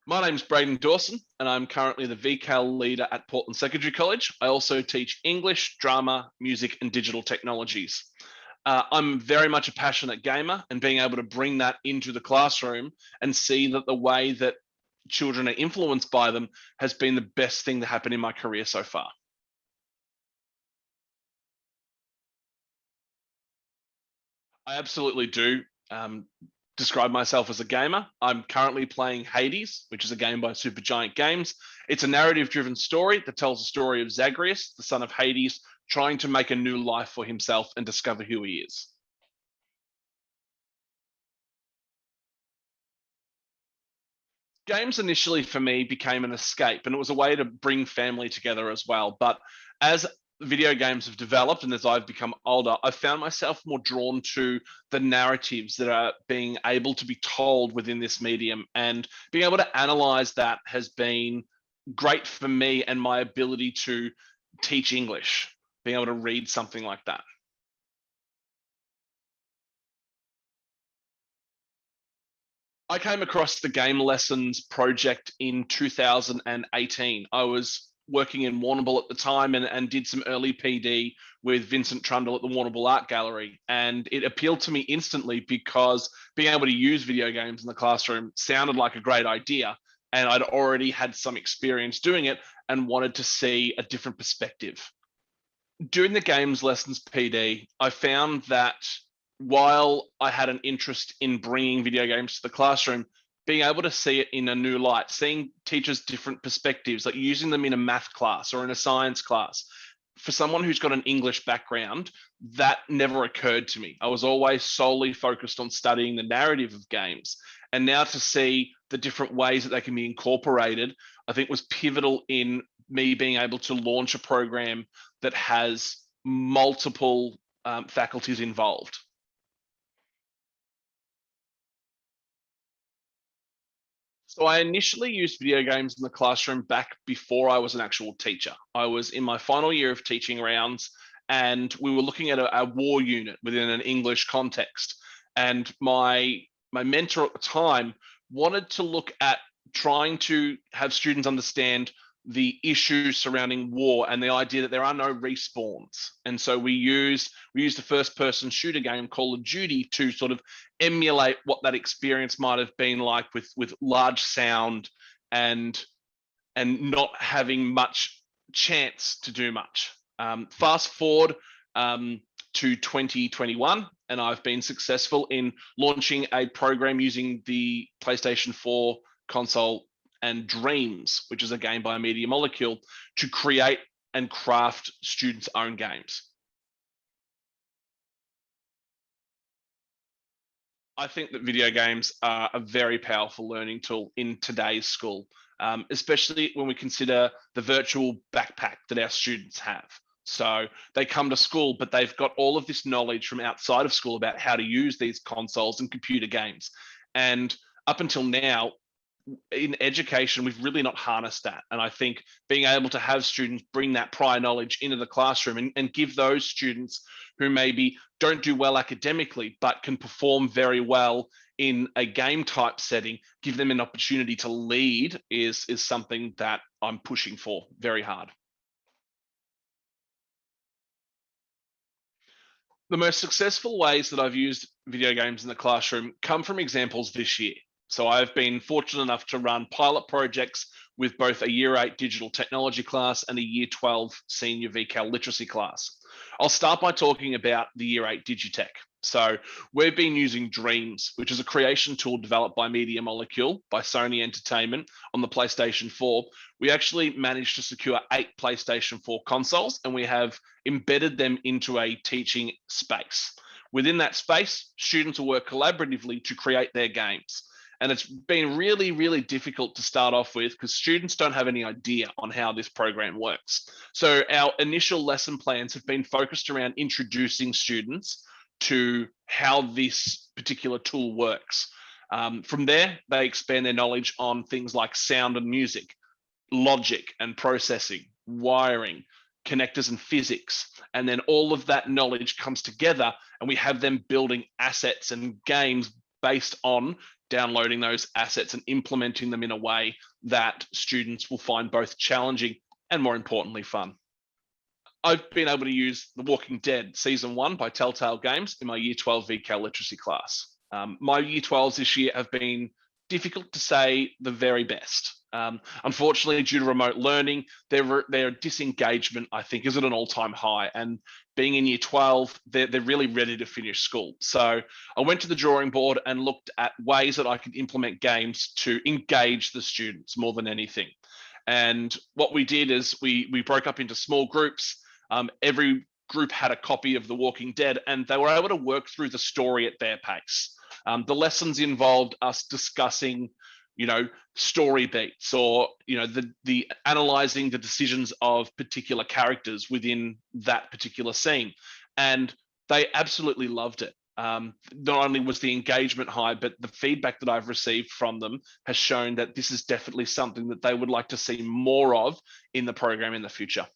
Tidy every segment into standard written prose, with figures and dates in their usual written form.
My name's Bradon Dawson, and I'm currently the VCAL leader at Portland Secondary College. I also teach English, drama, music, and digital technologies. I'm very much a passionate gamer, and being able to bring that into the classroom and see that the way that children are influenced by them has been the best thing to happen in my career so far. I absolutely do describe myself as a gamer. I'm currently playing Hades, which is a game by Supergiant Games. It's a narrative driven story that tells the story of Zagreus, the son of Hades, trying to make a new life for himself and discover who he is. Games initially for me became an escape, and it was a way to bring family together as well. But as video games have developed and as I've become older, I've found myself more drawn to the narratives that are being able to be told within this medium, and being able to analyze that has been great for me and my ability to teach English, being able to read something like that. I came across the Game Lessons project in 2018. I was working in Warrnambool at the time, and did some early PD with Vincent Trundle at the Warrnambool Art Gallery. And it appealed to me instantly because being able to use video games in the classroom sounded like a great idea. And I'd already had some experience doing it and wanted to see a different perspective. During the Games Lessons PD, I found that while I had an interest in bringing video games to the classroom, being able to see it in a new light, seeing teachers' different perspectives, like using them in a math class or in a science class. For someone who's got an English background, that never occurred to me. I was always solely focused on studying the narrative of games. And now to see the different ways that they can be incorporated, I think was pivotal in me being able to launch a program that has multiple faculties involved. So I initially used video games in the classroom back before I was an actual teacher. I was in my final year of teaching rounds, and we were looking at a war unit within an English context. And my mentor at the time wanted to look at trying to have students understand the issues surrounding war and the idea that there are no respawns. And so we used a first person shooter game, Call of Duty, to sort of emulate what that experience might have been like with large sound and not having much chance to do much. Fast forward to 2021, and I've been successful in launching a program using the PlayStation 4 console and Dreams, which is a game by Media Molecule, to create and craft students' own games. I think that video games are a very powerful learning tool in today's school, especially when we consider the virtual backpack that our students have. So they come to school, but they've got all of this knowledge from outside of school about how to use these consoles and computer games. And up until now, in education, we've really not harnessed that. And I think being able to have students bring that prior knowledge into the classroom, and give those students who maybe don't do well academically, but can perform very well in a game type setting, give them an opportunity to lead is something that I'm pushing for very hard. The most successful ways that I've used video games in the classroom come from examples this year. So I've been fortunate enough to run pilot projects with both a year 8 digital technology class and a year 12 senior VCAL literacy class. I'll start by talking about the year 8 Digitech. So we've been using Dreams, which is a creation tool developed by Media Molecule by Sony Entertainment on the PlayStation 4. We actually managed to secure 8 PlayStation 4 consoles, and we have embedded them into a teaching space. Within that space, students will work collaboratively to create their games. And it's been really, really difficult to start off with because students don't have any idea on how this program works. So our initial lesson plans have been focused around introducing students to how this particular tool works. From there, they expand their knowledge on things like sound and music, logic and processing, wiring, connectors and physics. And then all of that knowledge comes together, and we have them building assets and games based on downloading those assets and implementing them in a way that students will find both challenging and, more importantly, fun. I've been able to use The Walking Dead Season 1 by Telltale Games in my Year 12 VCAL literacy class. My Year 12s this year have been difficult to say the very best. Unfortunately, due to remote learning, their disengagement, I think, is at an all-time high. And being in Year 12, they're really ready to finish school. So I went to the drawing board and looked at ways that I could implement games to engage the students more than anything. And what we did is we broke up into small groups. Every group had a copy of The Walking Dead, and they were able to work through the story at their pace. The lessons involved us discussing, story beats, or the analyzing the decisions of particular characters within that particular scene, and they absolutely loved it. Not only was the engagement high, but the feedback that I've received from them has shown that this is definitely something that they would like to see more of in the program in the future.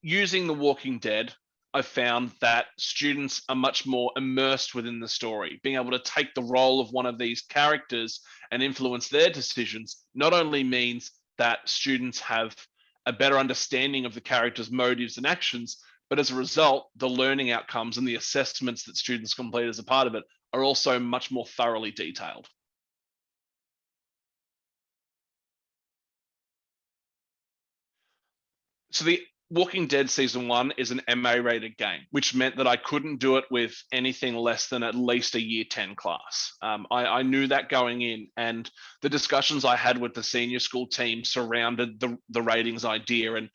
Using The Walking Dead, I've found that students are much more immersed within the story. Being able to take the role of one of these characters and influence their decisions not only means that students have a better understanding of the character's motives and actions, but as a result, the learning outcomes and the assessments that students complete as a part of it are also much more thoroughly detailed. So the Walking Dead Season 1 is an MA rated game, which meant that I couldn't do it with anything less than at least a Year 10 class. I knew that going in, and the discussions I had with the senior school team surrounded the ratings idea. And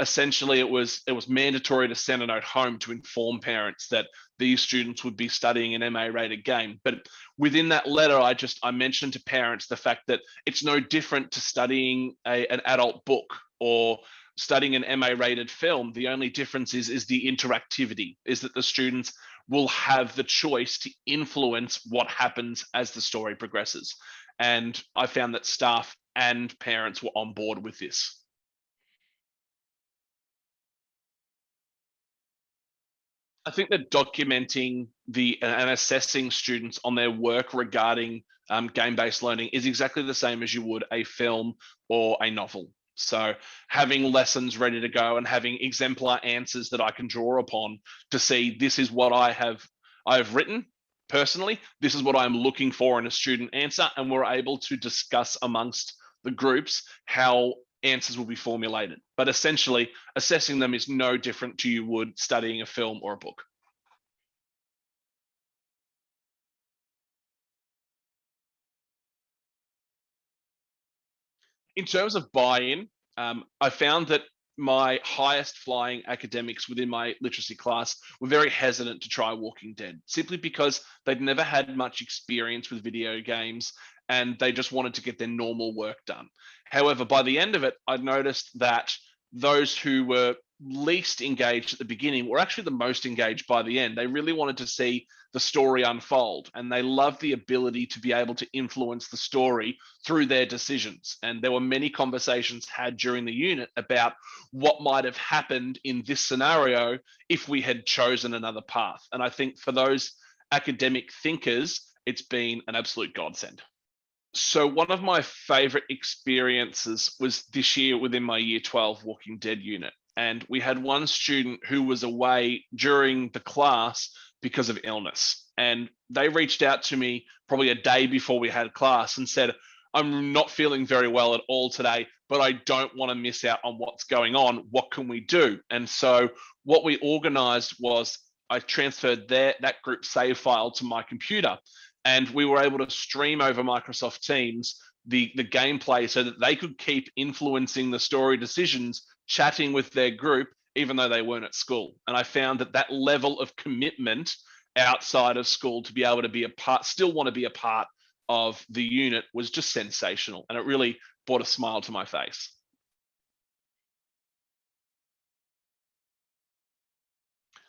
essentially, it was mandatory to send a note home to inform parents that these students would be studying an MA rated game. But within that letter, I mentioned to parents the fact that it's no different to studying an adult book or studying an MA rated film. The only difference is the interactivity, is that the students will have the choice to influence what happens as the story progresses. And I found that staff and parents were on board with this. I think that documenting and assessing students on their work regarding game-based learning is exactly the same as you would a film or a novel. So having lessons ready to go and having exemplar answers that I can draw upon to see, this is what I've written personally, this is what I'm looking for in a student answer, and we're able to discuss amongst the groups how answers will be formulated. But essentially, assessing them is no different to you would studying a film or a book. In terms of buy-in, I found that my highest flying academics within my literacy class were very hesitant to try Walking Dead, simply because they'd never had much experience with video games and they just wanted to get their normal work done. However, by the end of it, I noticed that those who were least engaged at the beginning were actually the most engaged by the end. They really wanted to see the story unfold, and they loved the ability to be able to influence the story through their decisions. And there were many conversations had during the unit about what might have happened in this scenario if we had chosen another path. And I think for those academic thinkers, it's been an absolute godsend. So one of my favorite experiences was this year within my Year 12 Walking Dead unit. And we had one student who was away during the class because of illness. And they reached out to me probably a day before we had class and said, I'm not feeling very well at all today, but I don't want to miss out on what's going on. What can we do? And so what we organized was I transferred that group save file to my computer, and we were able to stream over Microsoft Teams the gameplay so that they could keep influencing the story decisions, chatting with their group, even though they weren't at school. And I found that level of commitment outside of school to be able to be a part, still want to be a part of the unit, was just sensational. And it really brought a smile to my face.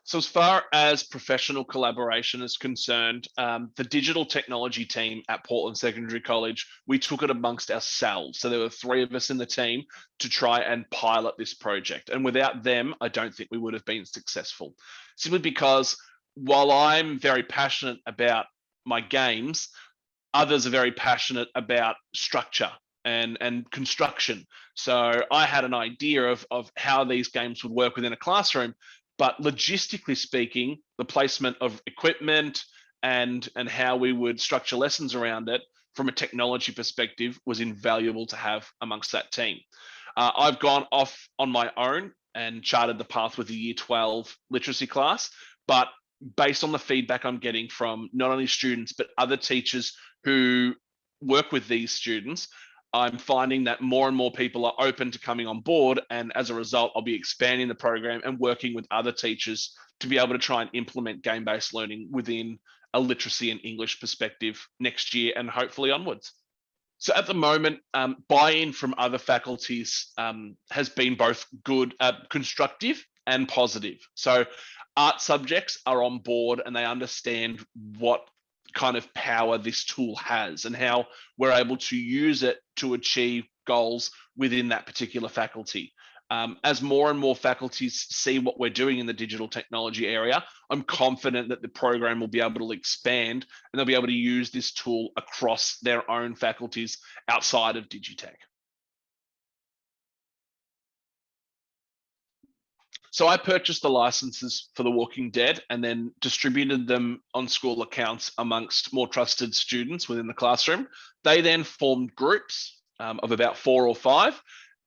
So as far as professional collaboration is concerned, the digital technology team at Portland Secondary College, we took it amongst ourselves. So there were 3 of us in the team to try and pilot this project. And without them, I don't think we would have been successful. Simply because while I'm very passionate about my games, Others are very passionate about structure and construction. So I had an idea of how these games would work within a classroom, but logistically speaking, the placement of equipment and how we would structure lessons around it from a technology perspective was invaluable to have amongst that team. I've gone off on my own and charted the path with the year 12 literacy class, but based on the feedback I'm getting from not only students, but other teachers who work with these students, I'm finding that more and more people are open to coming on board. And as a result, I'll be expanding the program and working with other teachers to be able to try and implement game-based learning within a literacy and English perspective next year and hopefully onwards. So at the moment, buy-in from other faculties has been both good, constructive and positive. So art subjects are on board and they understand what kind of power this tool has and how we're able to use it to achieve goals within that particular faculty. As more and more faculties see what we're doing in the digital technology area, I'm confident that the program will be able to expand and they'll be able to use this tool across their own faculties outside of Digitech. So I purchased the licenses for The Walking Dead and then distributed them on school accounts amongst more trusted students within the classroom. They then formed groups of about 4 or 5,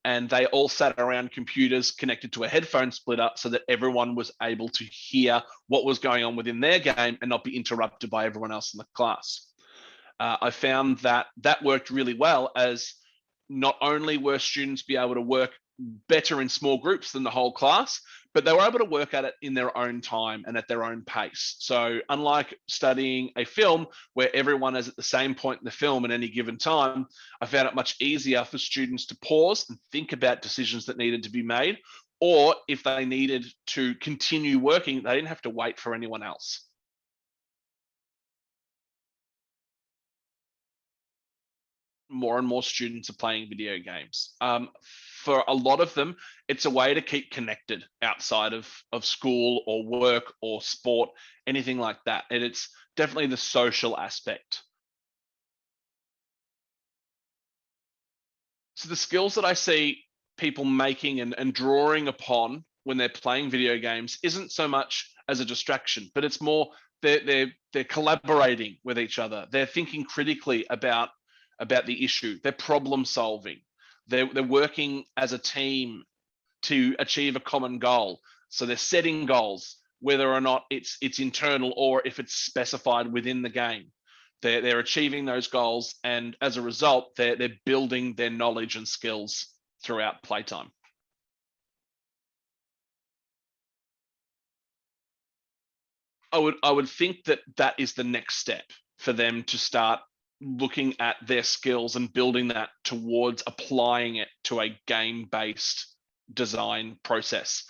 and they all sat around computers connected to a headphone splitter so that everyone was able to hear what was going on within their game and not be interrupted by everyone else in the class. I found that that worked really well, as not only were students be able to work better in small groups than the whole class, but they were able to work at it in their own time and at their own pace. So unlike studying a film where everyone is at the same point in the film at any given time, I found it much easier for students to pause and think about decisions that needed to be made, or if they needed to continue working, they didn't have to wait for anyone else. More and more students are playing video games. For a lot of them, it's a way to keep connected outside of school or work or sport, anything like that. And it's definitely the social aspect. So the skills that I see people making and drawing upon when they're playing video games isn't so much as a distraction, but it's more they're collaborating with each other. They're thinking critically about the issue. They're problem solving. They're working as a team to achieve a common goal. So they're setting goals, whether or not it's internal or if it's specified within the game. They're achieving those goals, and as a result, they're building their knowledge and skills throughout playtime. I would think that that is the next step for them to start looking at their skills and building that towards applying it to a game-based design process.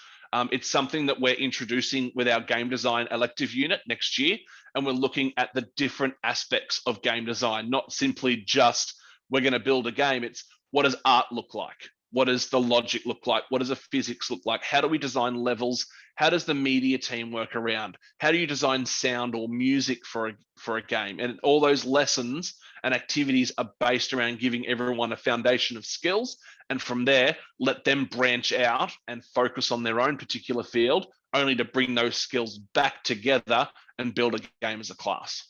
It's something that we're introducing with our game design elective unit next year, and we're looking at the different aspects of game design, not simply just we're going to build a game. It's what does art look like? What does the logic look like? What does the physics look like? How do we design levels? How does the media team work around? How do you design sound or music for a game? And all those lessons and activities are based around giving everyone a foundation of skills. And from there, let them branch out and focus on their own particular field, only to bring those skills back together and build a game as a class.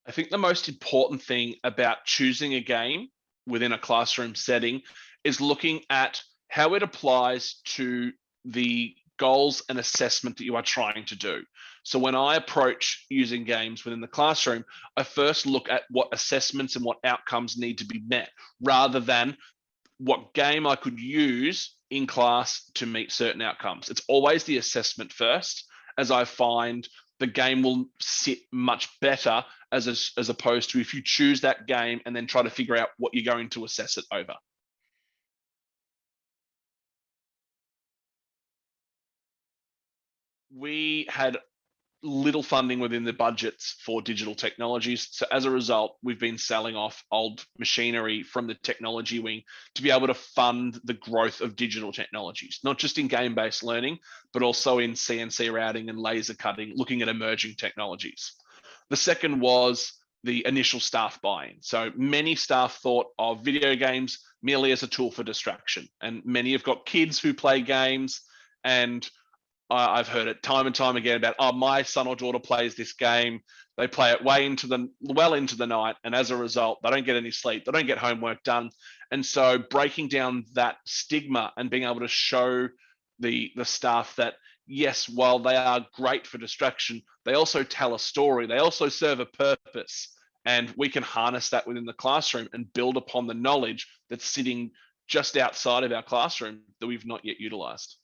I think the most important thing about choosing a game within a classroom setting is looking at how it applies to the goals and assessment that you are trying to do. So when I approach using games within the classroom, I first look at what assessments and what outcomes need to be met, rather than what game I could use in class to meet certain outcomes. It's always the assessment first, as I find the game will sit much better as opposed to if you choose that game and then try to figure out what you're going to assess it over. We had little funding within the budgets for digital technologies. So as a result, we've been selling off old machinery from the technology wing to be able to fund the growth of digital technologies, not just in game-based learning, but also in CNC routing and laser cutting, looking at emerging technologies. The second was the initial staff buy-in. So many staff thought of video games merely as a tool for distraction, and many have got kids who play games, and I've heard it time and time again about, oh, my son or daughter plays this game. They play it well into the night, and as a result, they don't get any sleep. They don't get homework done. And so, breaking down that stigma and being able to show the staff that yes, while they are great for distraction, they also tell a story. They also serve a purpose, and we can harness that within the classroom and build upon the knowledge that's sitting just outside of our classroom that we've not yet utilized.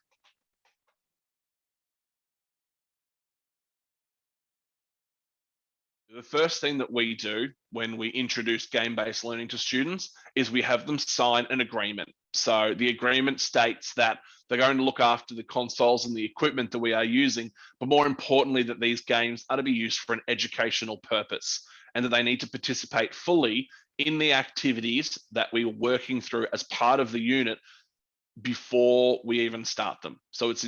The first thing that we do when we introduce game-based learning to students is we have them sign an agreement. So the agreement states that they're going to look after the consoles and the equipment that we are using, but more importantly, that these games are to be used for an educational purpose and that they need to participate fully in the activities that we're working through as part of the unit before we even start them. So it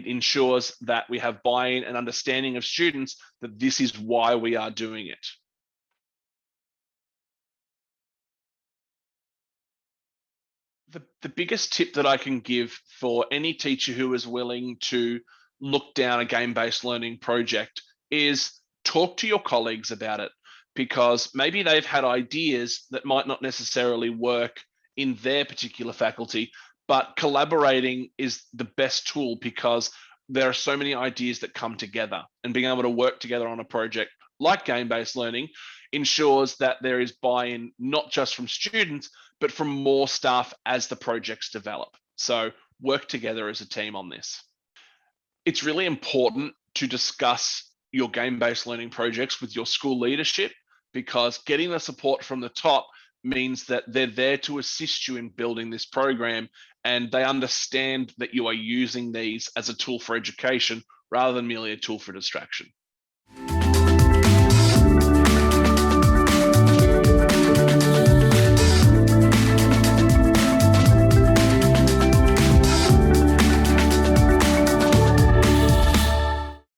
ensures that we have buy-in and understanding of students that this is why we are doing it. The biggest tip that I can give for any teacher who is willing to look down a game-based learning project is talk to your colleagues about it, because maybe they've had ideas that might not necessarily work in their particular faculty, but collaborating is the best tool because there are so many ideas that come together, and being able to work together on a project like game-based learning ensures that there is buy-in not just from students, but from more staff as the projects develop. So work together as a team on this. It's really important to discuss your game-based learning projects with your school leadership, because getting the support from the top means that they're there to assist you in building this program, and they understand that you are using these as a tool for education rather than merely a tool for distraction.